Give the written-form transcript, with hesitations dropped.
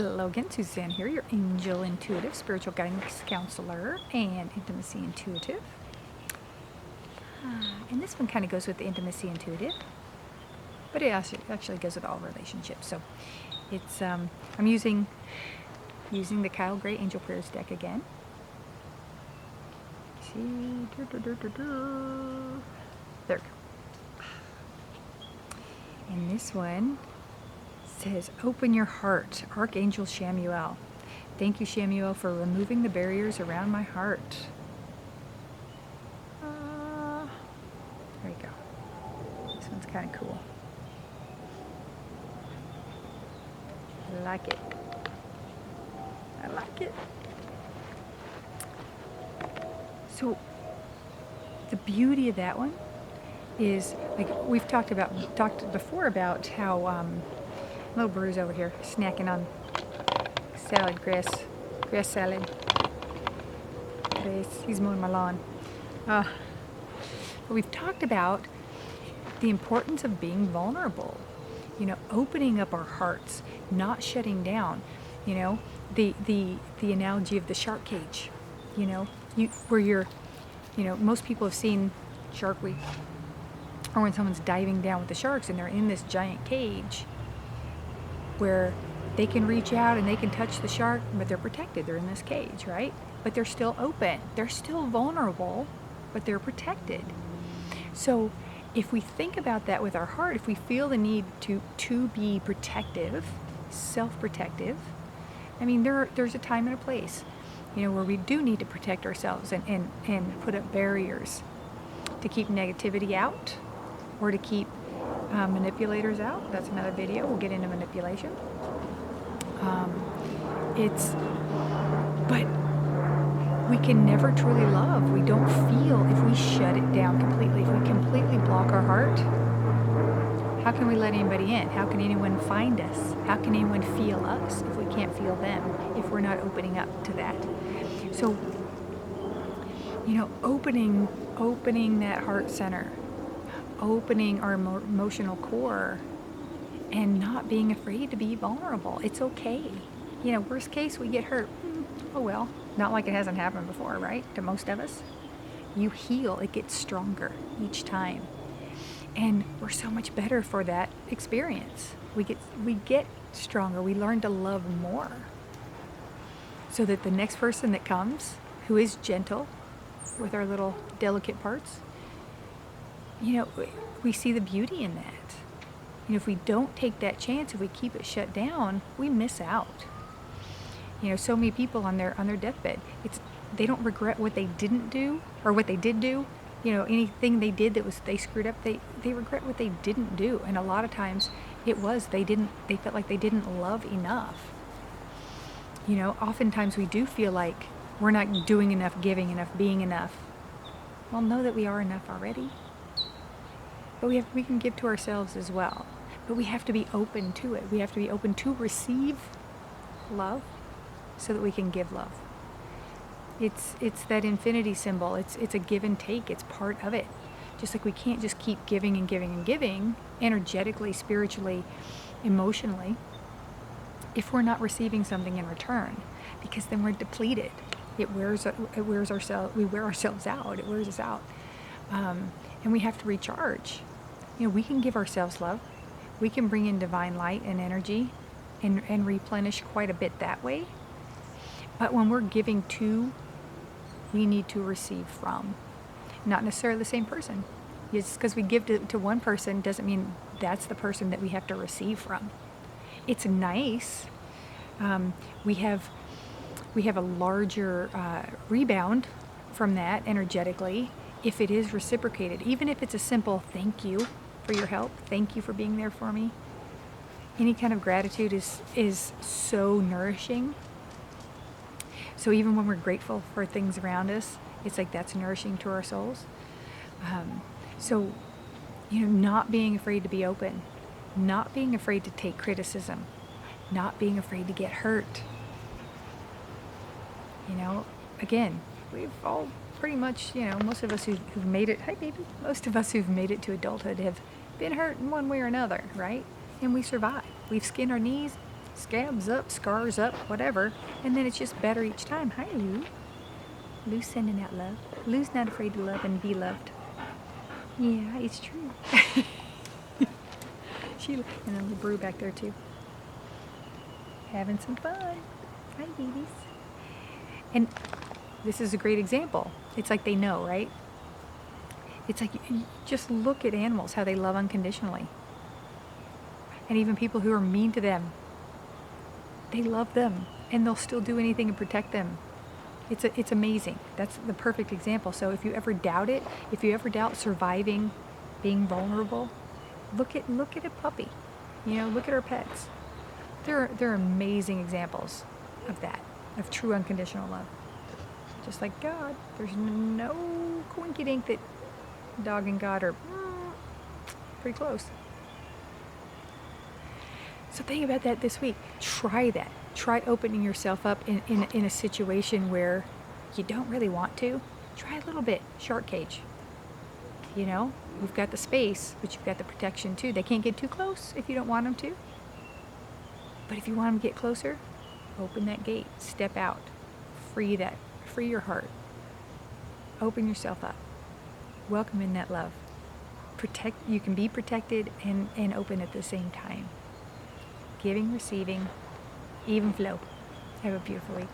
Logan, Suzanne here, your angel intuitive, spiritual guidance counselor, and intimacy intuitive. And this one kind of goes with the intimacy intuitive, but it actually goes with all relationships. So it's I'm using the Kyle Gray Angel Prayers deck again. See, there we go. And this one says, open your heart, Archangel Shamuel. Thank you, Shamuel, for removing the barriers around my heart. There you go. This one's kind of cool. I like it. I like it. So the beauty of that one is, like we've talked before about how little Bruce over here snacking on salad, grass salad. He's mowing my lawn. But we've talked about the importance of being vulnerable. Opening up our hearts, not shutting down. The analogy of the shark cage. Most people have seen Shark Week, or when someone's diving down with the sharks and they're in this giant cage where they can reach out and they can touch the shark, but they're protected. They're in this cage, right? But they're still open. They're still vulnerable, but they're protected. So if we think about that with our heart, if we feel the need to be protective, self-protective, there's a time and a place, where we do need to protect ourselves and put up barriers to keep negativity out or to keep manipulators out. That's another video. We'll get into manipulation. But we can never truly love. We don't feel if we shut it down completely. If we completely block our heart, how can we let anybody in? How can anyone find us? How can anyone feel us if we can't feel them, if we're not opening up to that? So, opening that heart center, opening our emotional core, and not being afraid to be vulnerable. It's okay. Worst case, we get hurt. Oh well, not like it hasn't happened before, right? To most of us. You heal, it gets stronger each time. And we're so much better for that experience. We get stronger, we learn to love more. So that the next person that comes, who is gentle with our little delicate parts, we see the beauty in that. If we don't take that chance, if we keep it shut down, we miss out. So many people on their deathbed, they don't regret what they didn't do or what they did do. Anything they did they screwed up, they regret what they didn't do. And a lot of times they felt like they didn't love enough. Oftentimes we do feel like we're not doing enough, giving enough, being enough. Well, know that we are enough already. But we can give to ourselves as well. But we have to be open to it. We have to be open to receive love so that we can give love. It's that infinity symbol. It's a give and take. It's part of it. Just like we can't just keep giving and giving and giving, energetically, spiritually, emotionally, if we're not receiving something in return, because then we're depleted. We wear ourselves out. It wears us out. And we have to recharge. We can give ourselves love. We can bring in divine light and energy and replenish quite a bit that way. But when we're giving to, we need to receive from. Not necessarily the same person. Just because we give to one person doesn't mean that's the person that we have to receive from. It's nice. We have a larger rebound from that energetically if it is reciprocated. Even if it's a simple thank you for your help, thank you for being there for me. Any kind of gratitude is so nourishing. So even when we're grateful for things around us, it's like that's nourishing to our souls. Not being afraid to be open, not being afraid to take criticism, not being afraid to get hurt. Again, we've all pretty much, most of us who've made it, hi baby, most of us who've made it to adulthood have been hurt in one way or another, right? And we survive. We've skinned our knees, scabs up, scars up, whatever. And then it's just better each time. Hi, Lou. Lou's sending out love. Lou's not afraid to love and be loved. Yeah, it's true. And then the brew back there too. Having some fun. Hi, babies. And this is a great example. It's like they know, right? It's like you just look at animals, how they love unconditionally. And even people who are mean to them, they love them and they'll still do anything to protect them. It's amazing. That's the perfect example. So if you ever doubt it, if you ever doubt surviving, being vulnerable, look at a puppy. Look at our pets. They're amazing examples of that, of true unconditional love. Just like God, there's no coinkydink that dog and God are pretty close. So think about that this week. Try that. Try opening yourself up in a situation where you don't really want to. Try a little bit. Shark cage. You've got the space, but you've got the protection too. They can't get too close if you don't want them to. But if you want them to get closer, open that gate. Step out. Free your heart. Open yourself up. Welcome in that love. You can be protected and open at the same time. Giving, receiving, even flow. Have a beautiful week.